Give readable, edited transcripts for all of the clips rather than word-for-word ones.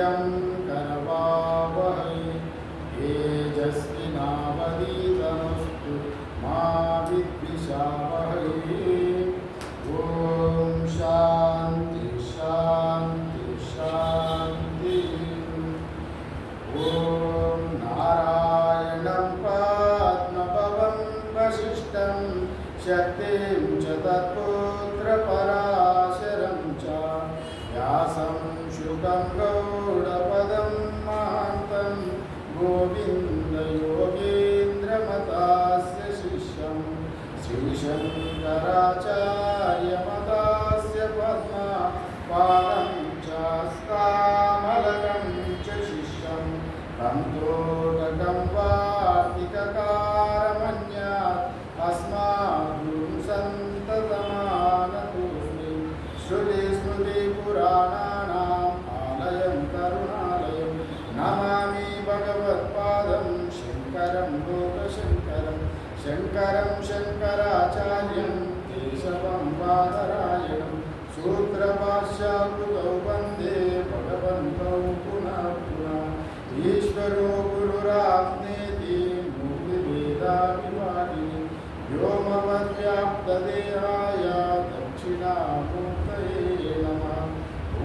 वीर्यं करवावहै तेजस्विनावधीतमस्तु मा विद्विषावहै। ओम शांति शांति शांति। ओम नारायणं पद्मभवं वसिष्ठं शक्तिं च तत्पुत्रपराशरं च व्यासं शुकं गौडपदं महान्तं गोविन्दयोगीन्द्रमतास्य शिष्यं श्रीशङ्कराचार्यमतास्य पद्मपादं च हस्तामलकं च शिष्यं तन्तोदकं वार्तिककारमन्यात् अस्माकं सन्ततमानतोऽस्मि। श्रुतिस्मृतिपुराणानाम् आलयं करुणालयं नमामि भगवत्पादं शङ्करं लोकशङ्करं शङ्करं शङ्कराचार्यं केशवं बादरायणं सूत्रभाष्यकृतौ वन्दे भगवन्तौ पुनः पुनः। ईश्वरो गुरुरात्मेति मूर्तिभेदाविभागिनी व्योमवद्व्याप्तदेहाय दक्षिणामूर्तये नमः।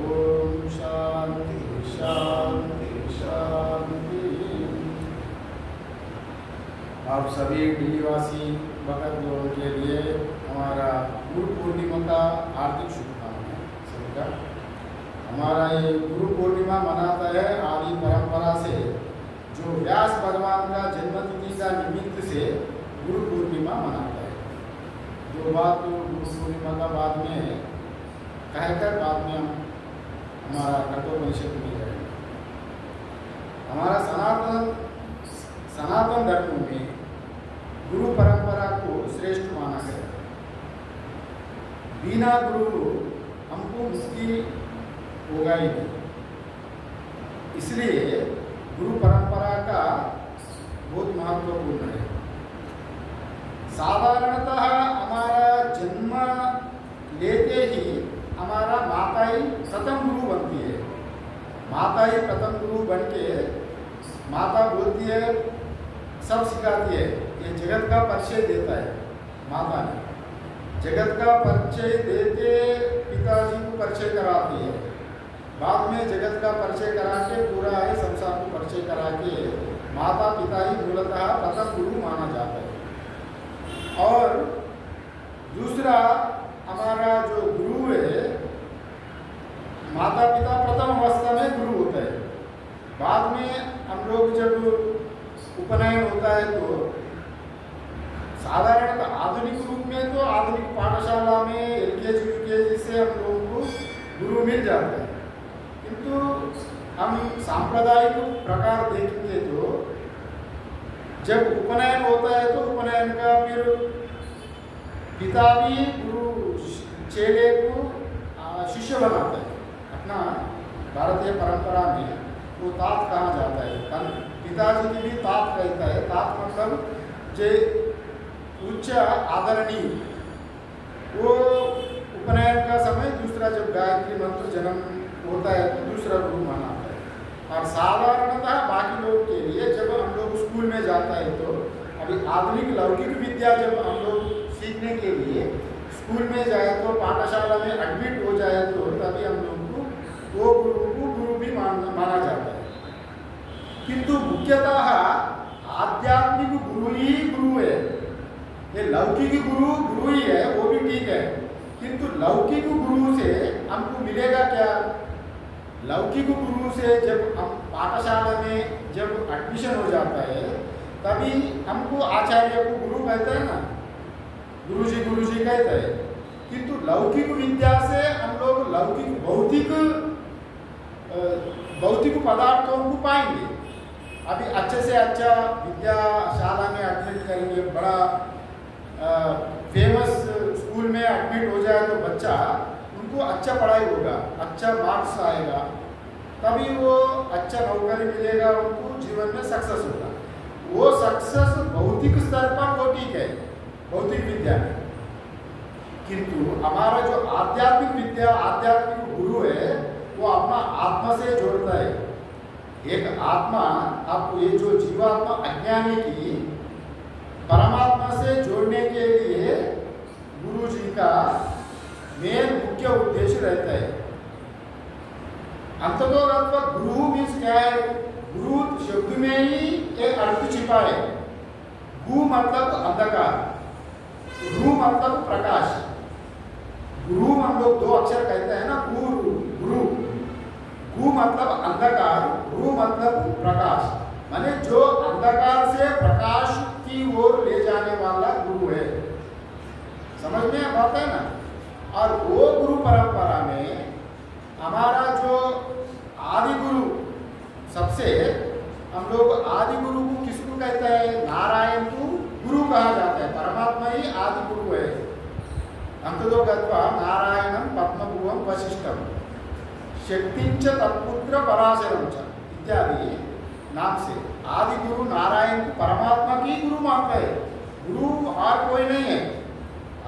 ओम शांति शांति शांति। आप सभी दिल्लीवासी भक्त लोगों के लिए हमारा गुरु पूर्णिमा का हार्दिक शुभकामनाएं सभी का। हमारा ये गुरु पूर्णिमा मनाता है आदि परंपरा से, जो व्यास भगवान का जन्मतिथि का निमित्त से गुरु पूर्णिमा मनाता है। जो बात तो गुरु पूर्णिमा का बाद में कहकर बाद में हम हमारा कठोपनिषद में करेंगे। हमारा सनातन धर्म में गुरु परंपरा को श्रेष्ठ माना गया है। बिना गुरु हमको मुक्ति होगा ही नहीं। इसलिए गुरु परंपरा का बहुत महत्वपूर्ण है। साधारणतः हमारा जन्म लेते ही हमारा माता ही प्रथम गुरु बनती है। माता ही प्रथम गुरु बन के माता बोलती है, सब सिखाती है। ये जगत का परिचय देता है माता ने। जगत का परिचय देते पिताजी को परिचय कराती है। बाद में जगत का परिचय करा के पूरा है संसार को परिचय करा के माता पिता ही मूलतः प्रथम गुरु माना जाता है। और दूसरा हमारा जो गुरु है, माता पिता प्रथम अवस्था में गुरु होता है। बाद में हम लोग जब उपनयन होता है तो साधारणतः आधुनिक रूप में तो आधुनिक पाठशाला में एलकेजी यूकेजी से हम लोगों को गुरु मिल जाता है। किंतु हम सांप्रदायिक प्रकार देखेंगे तो जब उपनयन होता है तो उपनयन का फिर पिता भी गुरु चेले को शिष्य बनाता है। अपना भारतीय परंपरा में वो तात कहा जाता है। पिताजी की भी तात कहता है। तात मतलब जो उच्च आदरणीय, वो उपनयन का समय दूसरा जब गायत्री मंत्र जन्म होता है तो दूसरा गुरु माना जाता है। और साधारणतः बाकी लोगों के लिए जब हम लोग स्कूल में जाता है तो अभी आधुनिक लौकिक विद्या जब हम लोग सीखने के लिए स्कूल में जाए तो पाठशाला में एडमिट हो जाए तो तभी हम लोग को वो गुरु को गुरु भी माना जाता है। किंतु मुख्यतः आध्यात्मिक गुरु ही गुरु है। ये लौकिक गुरु गुरु ही है, वो भी ठीक है। किंतु लौकिक गुरु से हमको मिलेगा क्या? लौकिक गुरु से जब हम पाठशाला में जब एडमिशन हो जाता है तभी हमको आचार्य को गुरु कहते हैं ना, गुरुजी कहते हैं। किंतु लौकिक विद्या से हम लोग लौकिक भौतिक पदार्थों को पाएंगे। अभी अच्छे से अच्छा विद्याशाला में एडमिट करेंगे, बड़ा फेमस स्कूल में एडमिट हो जाए तो बच्चा, उनको अच्छा पढ़ाई होगा, अच्छा मार्क्स आएगा, तभी वो अच्छा नौकरी मिलेगा, उनको जीवन में सक्सेस होगा। वो सक्सेस भौतिक स्तर पर वो ठीक है, भौतिक विद्या में। किंतु हमारा जो आध्यात्मिक विद्या, आध्यात्मिक गुरु है, वो अपना आत्मा से जोड़ता है। एक आत्मा, आपको ये जो जीवात्मा अज्ञानी की परमात्मा से जोड़ने के लिए गुरु जी का मेन मुख्य उद्देश्य रहता है। अंततोगत्वा गुरु मीन्स क्या है? गुरु शब्द में ही एक अर्थ छिपा है। गु मतलब अंधकार, रु मतलब प्रकाश। गुरु हम लोग दो अक्षर कहते हैं ना, गुरु गुरु। गु मतलब अंधकार, रु मतलब प्रकाश। माने जो अंधकार से प्रकाश की ओर ले जाने वाला गुरु है। समझ में आता है ना? और वो गुरु परंपरा में हमारा जो आदि गुरु, सबसे हम लोग आदि गुरु को किसको कहते हैं? नारायण को गुरु कहा जाता है। परमात्मा ही आदि गुरु है। अंततोगत्वा नारायणं पद्मभुवं वशिष्ठं शक्तिंच तत्पुत्र पराशरं च इत्यादि नाम से आदि गुरु नारायण को परमात्मा की गुरु मानता है। गुरु और कोई नहीं है।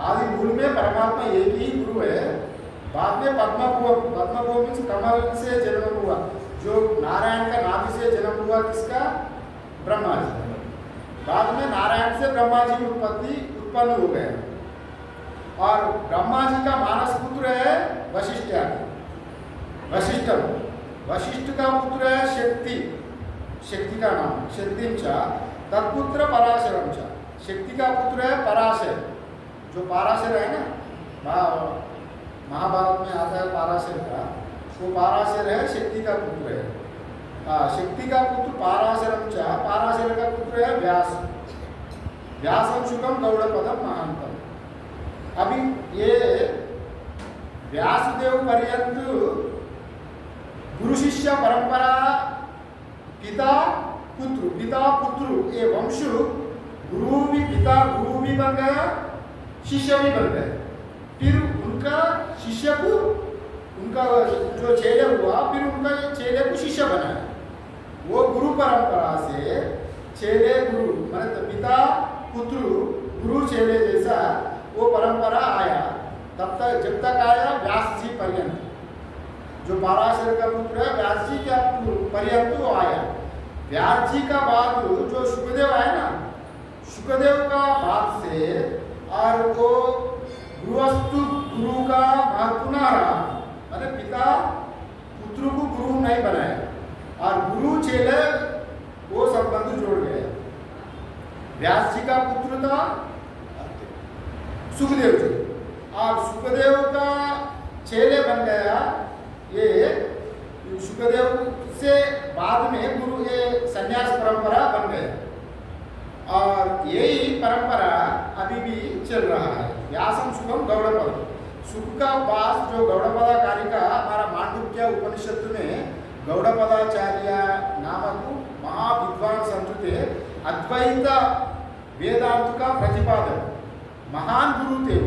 आदि मूल में परमात्मा एक ही गुरु है। बाद में पद्मभुवं, पद्मभुवं मीन्स कमल से जन्म हुआ। जो नारायण का नाभि से जन्म हुआ किसका? ब्रह्मा जी। बाद में नारायण से ब्रह्मा जी उत्पन्न हो गए। और ब्रह्मा जी का मानस पुत्र है वशिष्ठ। वशिष्ठ, वशिष्ठ का पुत्र है शक्ति, शक्ति का नाम शक्तिंच तत्पुत्र पराशरं च। शक्ति का पुत्र है पराशर। जो पराशर है ना, महाभारत में आता है पराशर का, वो पराशर है शक्ति का पुत्र है। शक्ति का पुत्र पराशरं च, पराशर का पुत्र है व्यास। व्यासं शुकं गौड़पदं महांतम। अभी ये व्यासदेव पर्यंत गुरु शिष्य परंपरा, पिता पुत्र ये वंश, गुरु भी पिता गुरु भी बन गया, शिष्य भी बन गए। फिर उनका शिष्य को, उनका जो चेले हुआ, फिर उनका चेले को शिष्य बनाया। वो गुरु परंपरा से चेले गुरु, मतलब पिता पुत्र गुरु चेले जैसा वो परंपरा आया। तब तक जब तक आया व्यास जी पर्यंत, जो पराशर का पुत्र है व्यास जी का पर्यंत वो आया। व्यास जी का बाद जो शुकदेव आए ना, शुकदेव का बाद से और वो गुरुवस्तु गुरु का महत्व न रहा। मैंने पिता पुत्र को गुरु नहीं बनाया और गुरु चेले वो संबंध जोड़ गए। व्यास जी का पुत्र था सुखदेव जी, और सुखदेव का चेले बन गया ये। सुखदेव से बाद में गुरु ये संन्यास परंपरा बन गए और यही परंपरा अभी भी चल रहा है। व्यासं शुकं गौड़पदं। सुख का पास जो गौड़पदाकारिका हमारा मांडुक्य उपनिषद में गौड़पदाचार्य नामक महाविद्वान संत थे। अद्वैत वेदांत का प्रतिपादक महान गुरु थे।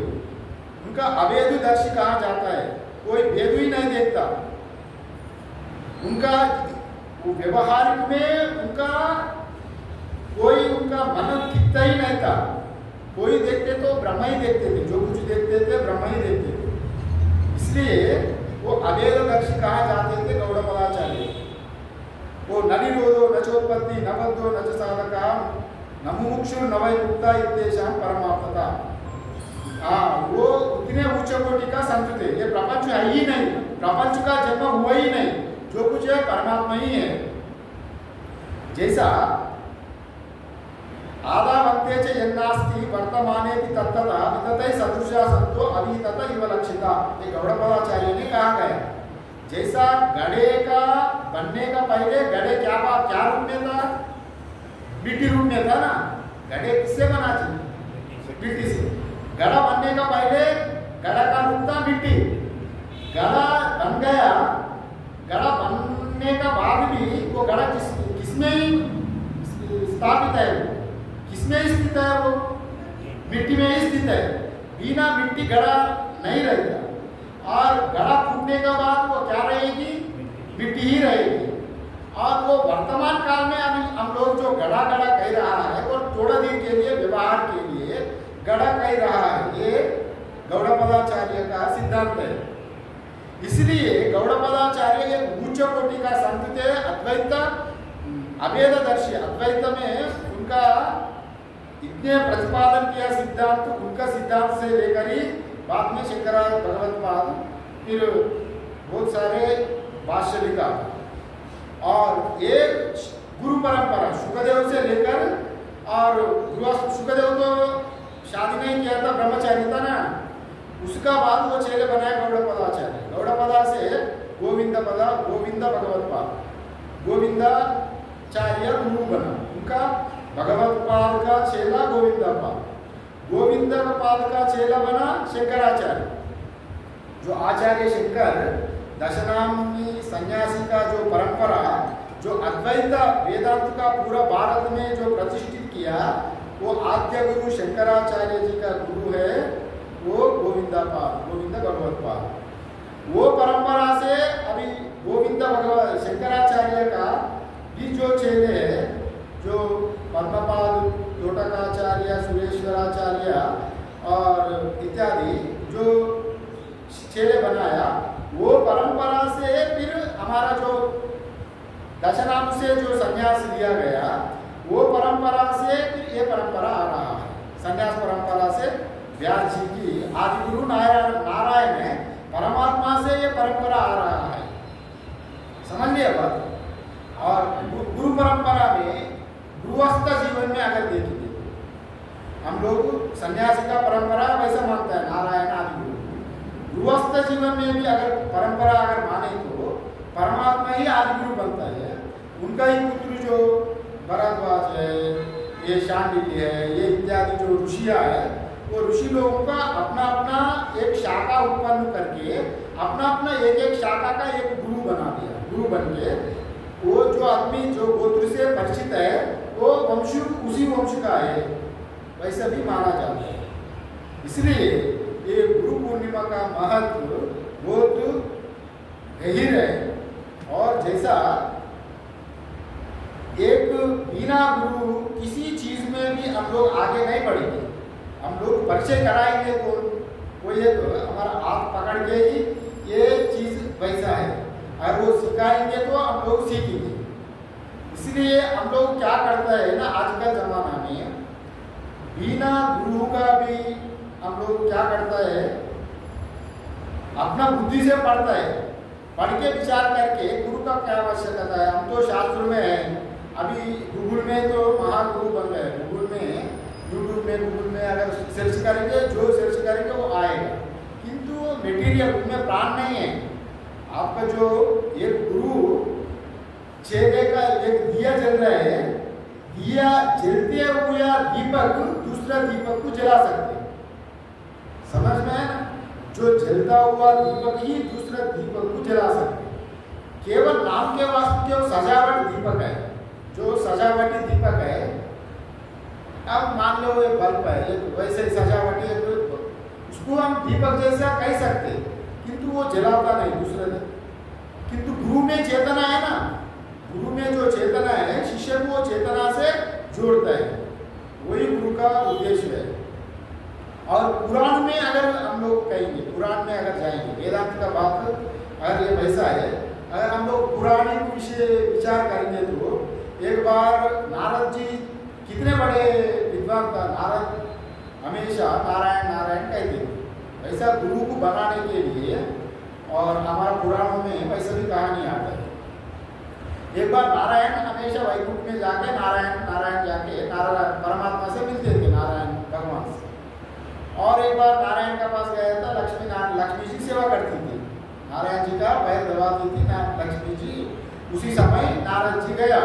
उनका अभेददर्शी कहा जाता है। कोई भेद ही नहीं देखता। उनका व्यवहारिक में उनका कोई उनका मन कितना ही नहीं था। कोई देखते तो ब्रह्म ही देखते थे, जो कुछ देखते थे ब्रह्म ही देखते थे। इसलिए वो अभेददर्शी कहा जाते थे गौड़पदाचार्य। वो न निरोधो न चोत्पत्ति न बद्धो न च साधका न मुमुक्षु न वै मुक्ता इत्येषां परमार्थता। वो उतने उच्च कोटि का संत थे। ये प्रपंच है ही नहीं, प्रपंच का जन्म हुआ ही नहीं। जो कुछ है परमात्मा ही है। जैसा आदा वक्ते च यन्नास्ति वर्तमाने भी तत्तथा विततै सदृशा सत्तो अभितत इव लक्षिता। ये गौड़पदाचार्य ने कहा गया। जैसा घड़े का बनने का पहले घड़े क्या रूप में था? मिट्टी रूप में था ना। घड़े किससे बना थी? मिट्टी से। घड़ा बनने का पहले घड़ा का रूप था मिट्टी। घड़ा बन गया। घड़ा बनने का बाद भी वो घड़ा किसमें स्थापित है? किसमें स्थित है? वो मिट्टी में ही स्थित है। बिना मिट्टी घड़ा नहीं रहेगा। और घड़ा फूटने का बाद वो क्या रहेगी? मिट्टी ही रहेगी। और वो वर्तमान काल में हम लोग जो घड़ा कह रहा है वो थोड़ा दिन के लिए व्यवहार के लिए घड़ा कह रहा है। ये गौड़पदाचार्य का सिद्धांत है। इसलिए गौड़पदाचार्य एक उच्च कोटि का संत थे, अद्वैत अभेददर्शी। अद्वैत में उनका इतने प्रतिपादन किया सिद्धांत, उनका सिद्धांत से लेकर ही बाद में शंकराचार्य भगवत्पाद, फिर बहुत सारे भाष्य लिखा। और एक गुरु परंपरा सुखदेव से लेकर, और सुखदेव तो शादी नहीं किया था, ब्रह्मचारी था ना, उसका बाद वो चेले बनाए गौड़पदाचार्य। गौड़पदा से गोविंद भगवत्पाद, गोविंदाचार्य गुरु बना। उनका भगवत्पाद का चेला गोविंदपाद का चेला बना शंकराचार्य। जो आचार्य शंकर दशनामी सन्यासी का जो परंपरा, जो अद्वैत वेदांत का पूरा भारत में जो प्रतिष्ठित किया, वो आद्य गुरु शंकराचार्य जी का गुरु है, वो गोविंद भगवत्पाद। वो परंपरा से अभी गोविंद भगवत शंकराचार्य का भी जो चेले है, जो पद्मपाद, तोटकाचार्य, सुरेश्वराचार्य और इत्यादि जो चेले बनाया, वो परंपरा से फिर हमारा जो दशनाम से जो संन्यास लिया गया, वो परंपरा से फिर ये परंपरा आ रहा है। संन्यास परंपरा से व्यास जी की आदि गुरु नारायण है, परमात्मा से ये परंपरा आ रहा है। समझ लिया बात। और गुरु परंपरा में गृहस्थ जीवन में अगर देखेंगे, हम लोग सन्यासी का परंपरा वैसा मानता है, नारायण आदि गुरु। गृहस्थ जीवन में भी अगर परंपरा अगर माने तो परमात्मा ही आदि गुरु बनता है। उनका ही पुत्र जो भरद्वाज है, ये शांडिल्य है, ये इत्यादि जो ऋषियाँ है, वो ऋषि लोगों का अपना अपना एक शाखा उत्पन्न करके अपना अपना एक शाखा का एक गुरु बना दिया। गुरु बन के वो जो आदमी जो गोत्र से परिचित है, वो वंश उसी वंश का है, वैसा भी माना जाता है। इसलिए ये गुरु पूर्णिमा का महत्व बहुत गहीर है। और जैसा एक बिना गुरु किसी चीज में भी हम लोग आगे नहीं बढ़ेंगे। हम लोग परिचय कराएंगे तो वो ये तो हमारा हाथ पकड़ के ही ये चीज वैसा है, और वो सिखाएंगे तो हम लोग सीखेंगे। इसलिए हम लोग क्या करता है ना, आज का जमाना में बिना गुरु का भी हम लोग क्या करता है, अपना बुद्धि से पढ़ता है, पढ़ के विचार करके गुरु का क्या आवश्यकता है। हम तो शास्त्र में है, अभी गूगल में तो महागुरु बन गए। गूगल में, यूट्यूब में, गूगल में अगर सर्च करेंगे, जो सर्च करेंगे वो आएगा, किंतु मटेरियल उनमें प्राण नहीं है। आपका जो एक गुरु चेले का एक दिया जल रहा है, दिया जलते हुए दीपक दूसरा दीपक को जला सकते, समझ में है ना। जो जलता हुआ दीपक ही दूसरा दीपक को जला सकते। केवल नाम के वास्ते जो सजावट दीपक है, जो सजावटी दीपक है, अब मान लो ये बल्ब है, वैसे सजावटी है, तो उसको हम दीपक जैसा कह सकते, किंतु वो जलाता नहीं दूसरे ने। किंतु गुरु में चेतना है ना, गुरु में जो चेतना है, शिष्य को चेतना से जोड़ता है, वही गुरु का उद्देश्य है। और पुराण में अगर हम लोग कहेंगे, पुराण में अगर जाएंगे, वेदांत का बात अगर ये वैसा है, अगर हम लोग पुराणिक विषय विचार करेंगे तो एक बार नारद जी कितने बड़े विद्वान था। नारद हमेशा नारायण नारायण कहते थे। वैसा गुरु को बनाने के लिए, और हमारा पुराणों में वैसे भी कहानी आता है। एक बार नारायण हमेशा वैकुंठ में जाके नारायण नारायण जाके नारायण परमात्मा से मिलते थे, नारायण भगवान से। और एक बार नारायण के पास गया था, लक्ष्मी जी सेवा करती थी, नारायण जी का पैर दबाती थी लक्ष्मी जी। उसी समय नारद जी गया।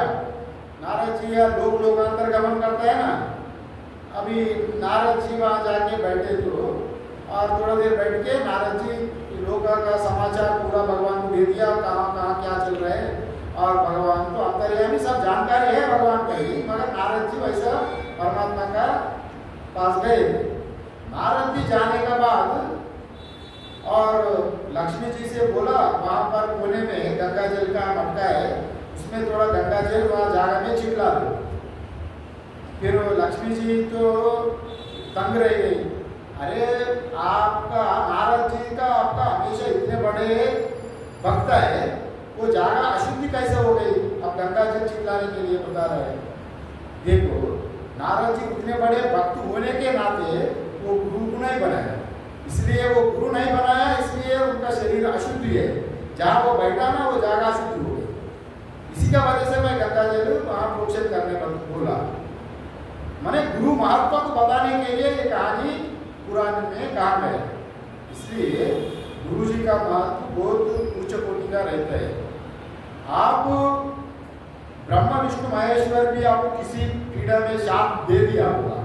नारद जी या लोकांतर गमन करता है ना, अभी नारद जी वहाँ जाके बैठे तो, और थोड़ा देर बैठ के नारद जी लोका का समाचार पूरा भगवान को दे दिया, कहाँ कहाँ क्या चल रहा है। और भगवान तो अंतर्यामी, सब जानकारी है भगवान का ही, मगर नारद जी वैसा परमात्मा का पास गए। नारद जी जाने का बाद और लक्ष्मी जी से बोला, वहाँ पर कोने में गंगा जल का मटका है, उसमें थोड़ा गंगा जल वहाँ जागा में छिड़का दो। फिर लक्ष्मी जी तो तंग रह गई, अरे आपका नारद जी का आपका हमेशा इतने बड़े वाले भक्त है वो जगह अशुद्धि कैसे हो गई? अब गंगा जल छिड़काने के लिए बता रहे हैं। देखो, नारद जी उतने बड़े भक्त होने के नाते वो गुरु को नहीं बनाया, इसलिए वो गुरु नहीं बनाया, इसलिए उनका शरीर अशुद्ध है। जहाँ वो बैठा ना वो जगह अशुद्ध हो गई। इसी का वजह से मैं गंगा जल वहाँ प्रोक्षित करने पर बोला। मैंने गुरु महत्व को बताने के लिए ये कहानी पुराण में कहा गया, इसलिए गुरु जी का महत्व बहुत उच्च कोटि का रहता है। आप ब्रह्मा विष्णु महेश्वर भी आपको किसी पीड़ा में शाप दे दिया होगा,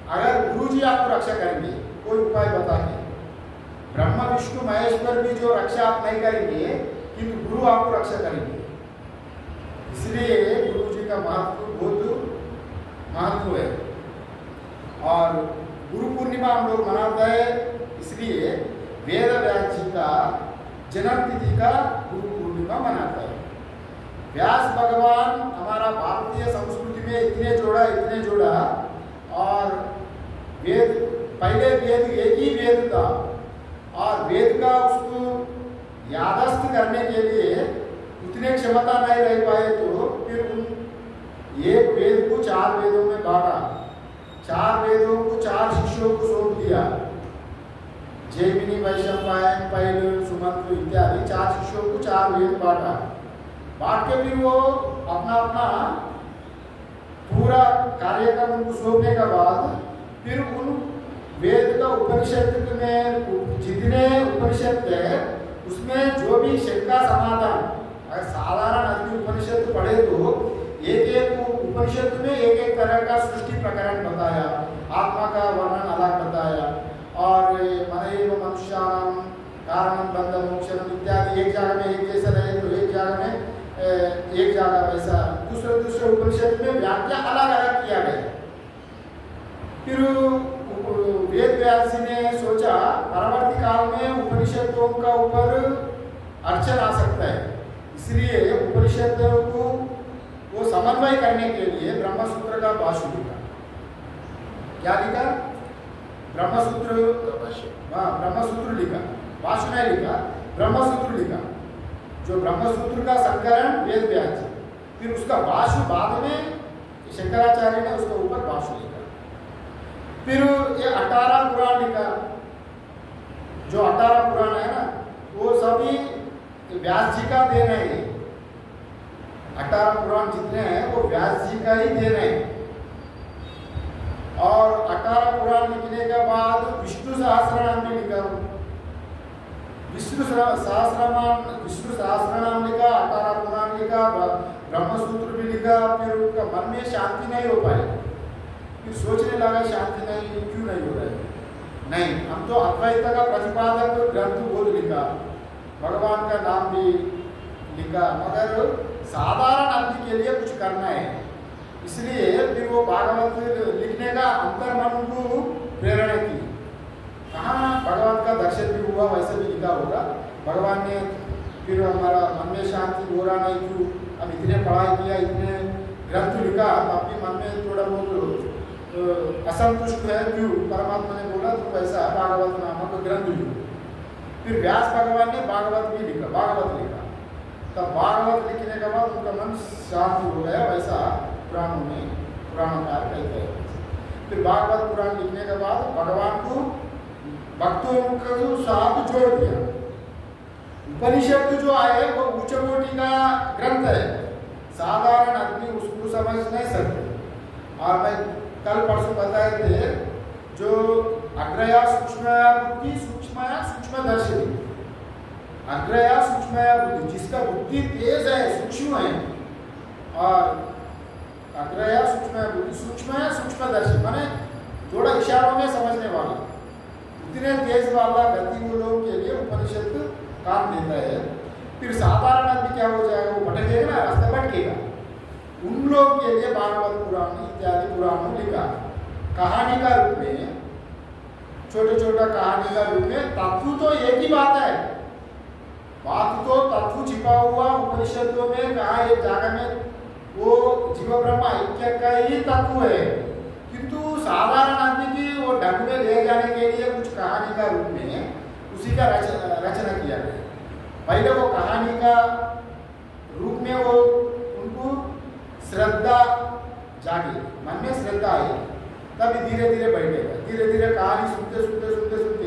अगर गुरु जी आपको रक्षा करेंगे कोई उपाय बता के, ब्रह्मा विष्णु महेश्वर भी जो रक्षा आप नहीं करेंगे किंतु गुरु आपको रक्षा करेंगे। इसलिए गुरु जी का महत्व बहुत महत्व है। और गुरु पूर्णिमा हम लोग मनाते हैं, इसलिए वेद व्यास जी का जन्म तिथि का गुरु पूर्णिमा मनाता है। व्यास भगवान हमारा भारतीय संस्कृति में इतने जोड़ा और वेद, पहले वेद एक ही वेद था और वेद का उसको यादस्त करने के लिए उतने क्षमता नहीं रह पाए, तो फिर उन एक वेद को 4 वेदों में बांटा, 4 वेदों को 4 शिष्यों को सौंप दिया, जैमिनी वैशंपायन पैल सुमंत्र इत्यादि 4 शिष्यों को 4 वेद बांट के फिर वो अपना अपना पूरा कार्यक्रम उनको सौंपने के बाद फिर उन वेद का उपनिषद में जितने उपनिषद है उसमें जो भी शंका समाधान, अगर साधारण आदमी उपनिषद पढ़े तो एक उपनिषद में एक तरह का सृष्टि प्रकरण बताया, आत्मा का वर्णन अलग बताया, और मनैव मनुष्याणां कारणं बंध मोक्षम इत्यादि एक जगह में एक जैसा रहे तो एक जगह में एक जगह वैसा, दूसरे उपनिषद में व्याख्या अलग अलग किया गया। फिर वेद व्यास जी ने सोचा परवर्ती काल में उपनिषदों का ऊपर अर्चन आ सकता है, इसलिए उपनिषद को वो समन्वय करने के लिए ब्रह्मसूत्र का भाष्य लिखा। क्या लिखा? ब्रह्मसूत्र लिखा, भाष्य नहीं लिखा, ब्रह्मसूत्र लिखा। जो ब्रह्मसूत्र का संकलन वेद व्यास जी, फिर उसका भाष्य बाद में शंकराचार्य ने उसके ऊपर भाष्य लिखा। फिर ये 18 पुराण लिखा, जो 18 पुराण है ना वो सभी व्यास जी का देन है। 18 पुराण जितने हैं वो व्यास जी का ही देन है। और 18 पुराण लिखने के बाद विष्णु सहस्त्रनाम भी लिखा, विष्णु सहस्त्रनाम लिखा, 18 पुराण लिखा, ब्रह्मसूत्र भी लिखा। फिर उनका मन में शांति नहीं हो पाई, फिर सोचने लगा शांति नहीं, क्यों नहीं हो रहा है? नहीं, हम तो अद्वैत का प्रतिपादक ग्रंथ बोध लिखा, भगवान का नाम भी लिखा, मगर साधारण आदमी के लिए कुछ करना है, इसलिए फिर वो भागवत लिखने का अंतर्मन को प्रेरणा की। कहाँ भगवान का दर्शन भी हुआ, वैसे भी लिखा होगा। भगवान ने फिर हमारा मन में शांति हो रहा नहीं, क्यों? अब इतने पढ़ाई किया, इतने ग्रंथ लिखा, आपके मन में थोड़ा बहुत असंतुष्ट है, क्यों? परमात्मा ने बोला तो वैसा भागवत नामक ग्रंथ लिखो। फिर व्यास भगवान ने भागवत भी लिखा, भागवत लिखा। तब भागवत लिखने के बाद उनका मन शांत हो गया, वैसा पुराणों में पुराणकार कहते हैं। फिर भागवत पुराण लिखने के बाद भगवान को भक्तों को साथ जोड़ दिया। उपनिषद जो आए वो उच्च कोटि का ग्रंथ है, साधारण आदमी उसको समझ नहीं सकते। और मैं कल परसों बताए थे जो अग्रया सूक्ष्मया बुद्धि सूक्ष्मया सूक्ष्मदर्शिनी, अग्रया सूक्ष्मया बुद्धि, जिसका बुद्धि तेज है, सूक्ष्म है, और अग्रया सूक्ष्मया बुद्धि सूक्ष्मया सूक्ष्मदर्शी माने थोड़ा इशारों में समझने वाला, इतने तेज वाला गति वो लोगों के लिए उपनिषद काम देता है। फिर साधारण आदमी क्या हो जाएगा, वो भटकेगा ना, रास्ता भटकेगा। उन लोगों के लिए भागवत पुराण इत्यादि पुराणों लिखा, कहानी का रूप में, छोटे छोटा कहानी का रूप में। तत्व तो एक ही बात है, बात तो तत्व छिपा हुआ उपनिषदों में कहा, एक जगह में वो जीव ब्रह्म ऐक्य का ही तत्व है, किंतु साधारण आदमी की वो ढंग में ले जाने के लिए कुछ कहानी का रूप में उसी का रचना किया गया। पहले वो कहानी का रूप में वो उनको श्रद्धा जागी, मन में श्रद्धा आई, तब धीरे धीरे बैठेगा, धीरे धीरे कहानी सुनते सुनते सुनते सुनते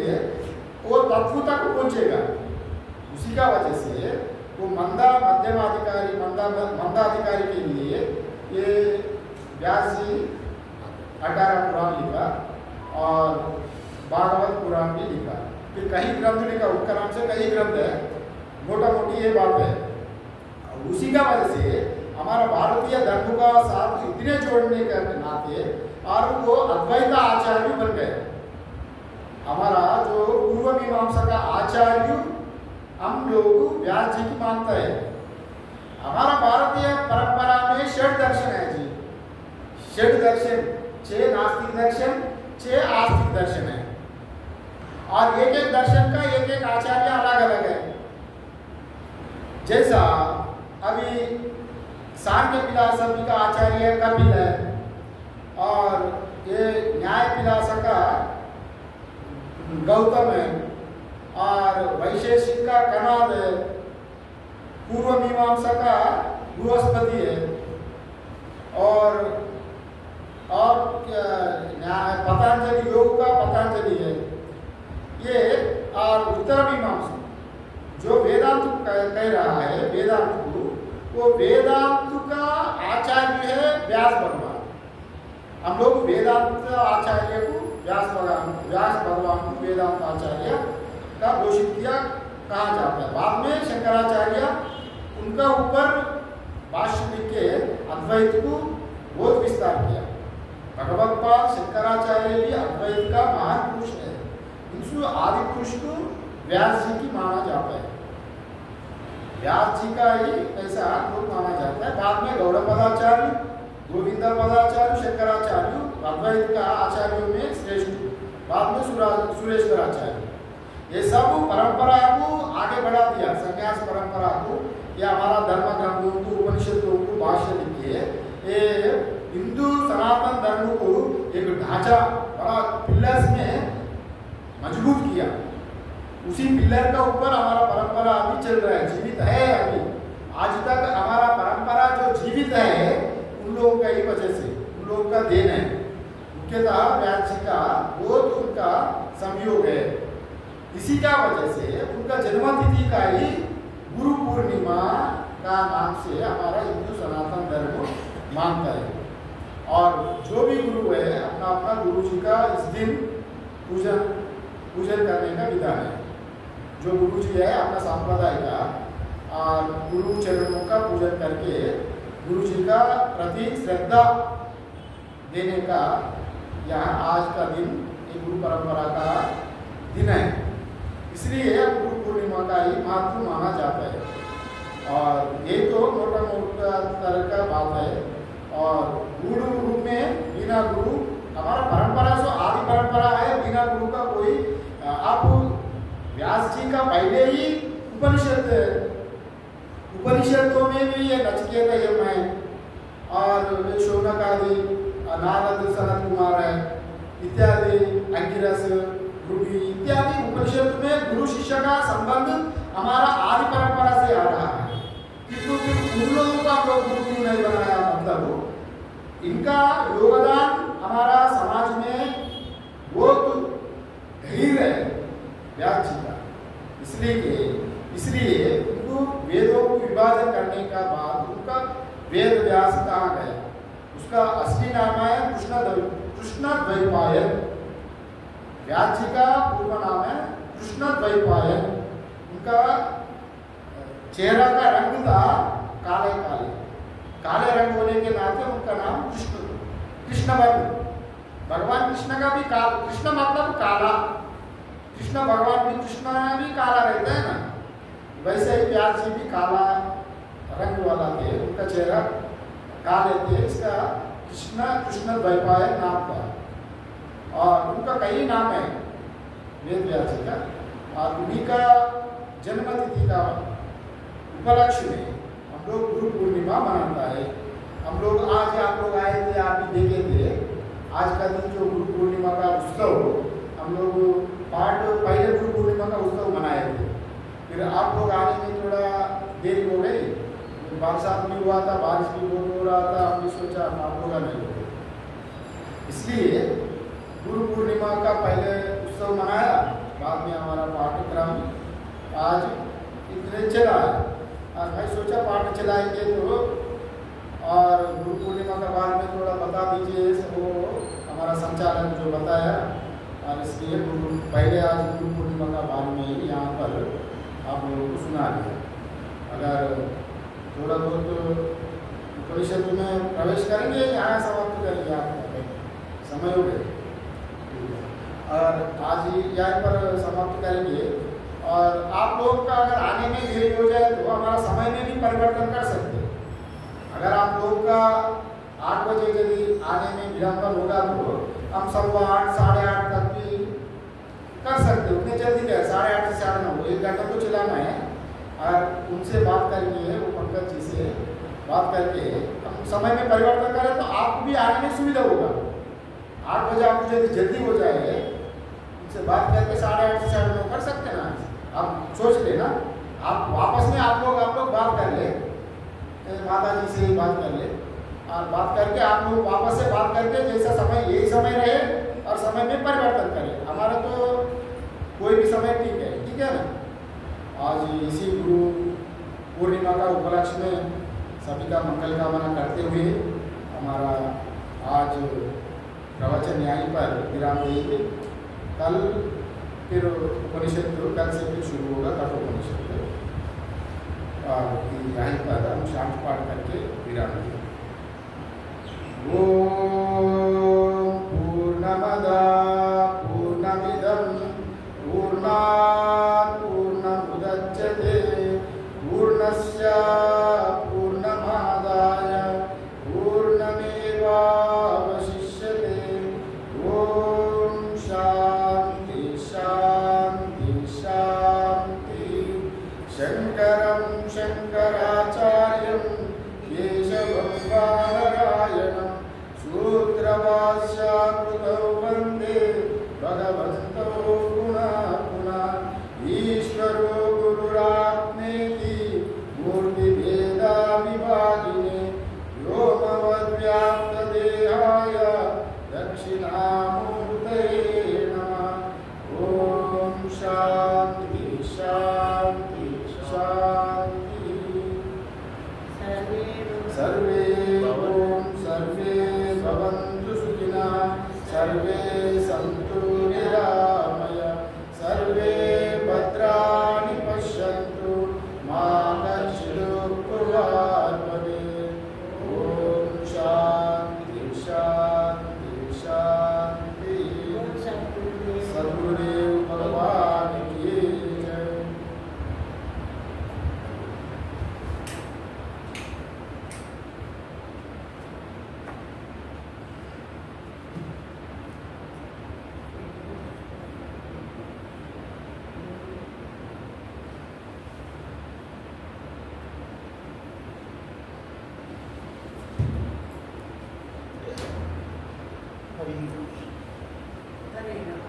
वो तत्व तक पहुंचेगा। उसी का वजह से वो मंदाधिकारी के लिए ये व्यास जी 18 पुराण लिखा और भागवत पुराण भी लिखा, फिर कई ग्रंथ लिखा, उनका नाम से कई ग्रंथ है, मोटा मोटी ये बात है। उसी का वजह से हमारा भारतीय धर्म का साथ इतने जोड़ने के नाते और वो अद्वैत आचार्य बन गए। हमारा जो पूर्व मीमांसा का आचार्य हम लोग व्यास जी की मानते हैं। हमारा भारतीय परंपरा में षड दर्शन है जी, षड दर्शन, 6 नास्तिक दर्शन, 6 आस्तिक दर्शन है, और एक एक दर्शन का एक एक आचार्य अलग अलग है। जैसा अभी सांख्य फिलॉसफी का आचार्य कपिल है, और ये न्याय फिलॉसफी का गौतम है, और वैशेषिक का कनाद है, पूर्व मीमांसा का बृहस्पति है, और पतंजलि योग का पतंजलि है ये, और उत्तर मीमांसा जो वेदांत कह रहा है, वेदांत को, वो वेदांत का आचार्य है व्यास भगवान। हम लोग वेदांत आचार्य को व्यास भगवान को वेदांत आचार्य का घोषित किया कहा जाता है। बाद में शंकराचार्य उनका ऊपर भाष्य लिख के अद्वैत को बहुत विस्तार किया। भगवत्पाद शंकराचार्य भी अद्वैत का महान पुरुष है, इनसे आदि पुरुष को व्यास जी की माना जाता है, व्यास जी का ही ऐसा लोग माना जाता है। बाद में गौड़पदाचार्य, गोविंद पदाचार्य, शंकराचार्य अद्वैत का आचार्यों में श्रेष्ठ, बाद में सुरेश्वराचार्य, ये सब परंपरा को आगे बढ़ा दिया, संन्यास परंपरा को, या हमारा धर्म ग्रंथों को, उपनिषदों को भाष्य लिखिए, ये हिंदू सनातन धर्म को एक ढांचा बड़ा पिलर्स में मजबूत किया। उसी पिलर का ऊपर हमारा परंपरा अभी चल रहा है, जीवित है अभी आज तक। हमारा परंपरा जो जीवित है उन लोगों का ही वजह से, उन लोगों का देन है, मुख्यतः व्यास जी का बहुत उनका संयोग है। इसी का वजह से उनका जन्मतिथि का ही गुरु पूर्णिमा का नाम से हमारा हिंदू सनातन धर्म मानता है। और जो भी गुरु है अपना अपना गुरु जी का इस दिन पूजन करने का विधान है। जो गुरु जी है अपना संप्रदाय का और गुरु चरणों का पूजन करके गुरु जी का प्रति श्रद्धा देने का यहाँ आज का दिन एक गुरु परंपरा का दिन है, इसलिए गुरु पूर्णिमा का ही महत्व माना जाता है। और ये तो मोटा मोटा तरह का बात है। और गुरु रूप में बिना गुरु, हमारा परंपरा जो आदि परंपरा है, बिना गुरु का कोई, आप व्यास जी का पहले ही उपनिषदों में भी ये नचिकेता यम है, और शौनक आदि, नारद, सनत कुमार है इत्यादि, अंगिरस, रुबी इत्यादि उपनिषद में गुरु शिष्य का संबंध हमारा आदि परंपरा से आ रहा है। किंतु उन लोगों का हम लोग गुरु क्यों नहीं बनाया, मतलब इनका योगदान हमारा समाज में बहुत गहीर है व्यास जी का। इसलिए उनको वेदों को विभाजन करने का बाद उनका वेद व्यास कहा गया, उसका असली नाम है कृष्णद्वैपायन। व्यास जी का पूर्व नाम है कृष्णद्वैपायन। उनका चेहरा का रंग था काले काले रंग होने के नाते उनका नाम कृष्ण वर्ण। भगवान कृष्ण का भी कृष्ण मतलब काला, कृष्ण भगवान भी कृष्ण भी काला रहता है ना, वैसे ही व्यास जी भी काला रंग वाला थे, उनका चेहरा काले थे, इसका कृष्णद्वैपायन नाम था। और उनका कई नाम है वेद व्यास जी का, और उन्हीं का जन्मतिथि का उपलक्ष्य में हम लोग गुरु पूर्णिमा मनाता है। हम लोग आज आप लोग आए थे, आप भी देखे थे, आज का दिन जो गुरु पूर्णिमा का उत्सव हम लोग पहले गुरु पूर्णिमा का उत्सव मनाए थे, फिर आप लोग आने में थोड़ा देरी हो गई, बरसात भी हुआ था, बारिश भी बहुत हो रहा था, हमने सोचा आप लोग नहीं हो गए, इसलिए गुरु पूर्णिमा का पहले उत्सव मनाया, बाद में हमारा पाठ्यक्रम आज इतने चला है। और मैं सोचा पाठ चलाएंगे तो, और गुरु पूर्णिमा के बारे में थोड़ा बता दीजिए, वो हमारा संचालक जो बताया, और इसलिए पहले आज गुरु पूर्णिमा का बारे में ही यहाँ पर आप लोगों को सुना दिया। अगर थोड़ा बहुत परिषद में प्रवेश करेंगे, यहाँ समाप्त करेंगे, आप समय हो गए, और आज ही यहाँ पर समाप्त करेंगे। और आप लोग का अगर आने में देरी हो जाए तो हमारा समय में भी परिवर्तन कर सकते हैं। अगर आप लोग का 8 बजे यदि आने में विलंबन होगा तो हम 8:15 साढ़े 8 तक भी कर सकते हैं, उतने जल्दी क्या, 8:30 से 9:30, 1 घंटा तो चलाना है। और उनसे बात करेंगे, वो पंकज जी से बात करके हम समय में परिवर्तन करें तो आपको भी आने में सुविधा होगा। 8 बजे आपको यदि जल्दी हो जाए, उनसे बात करके 8:30 से 9:30 कर सकते हैं ना। आप सोच लेना, आप वापस में आप लोग बात कर ले, माता जी से ही बात कर ले, और बात करके आप लोग वापस से बात करके जैसा समय यही समय रहे और समय में परिवर्तन करें। हमारा तो कोई भी समय ठीक है ना। आज इसी गुरु पूर्णिमा का उपलक्ष्य में सभी का मंगल कामना करते हुए हमारा आज प्रवचन यहीं पर विराम देंगे। कल फिर उपनिषद कल से फिर शुरू होगा कठोपनिषद, और यहीं पर हम शांत पाठ करके विराम देंगे। ओम पूर्णमदा पूर्णमिदं पूर्णात् पूर्णमुदच्यते पूर्णस्य पूर्णमादाय पूर्णमेवावशिष्यते। ओम शांति शांति शांति। शंकरं शंकराचार्यं केशवं बादरायणं सूत्रभाष्याकृतौ वन्दे भगवन्तौ पुनः पुनः। ईश्वरो गुरुरात्मेति मूर्तिभेदाविभागिने व्योमवद्व्याप्तदेहाय दक्षिणामूर्तये नमः। ओम शांति शांति शांति। सर्वे सर्वे भवन्तु सुखिनः, सर्वे सन्तु निरामया, सर्वे भद्राणि पश्यन्तु, मा कश्चित् दुःखभाग् भवेत्। ओम शांति शांति शांति। सद्गुरुदेव भगवान की जय। हरे राम।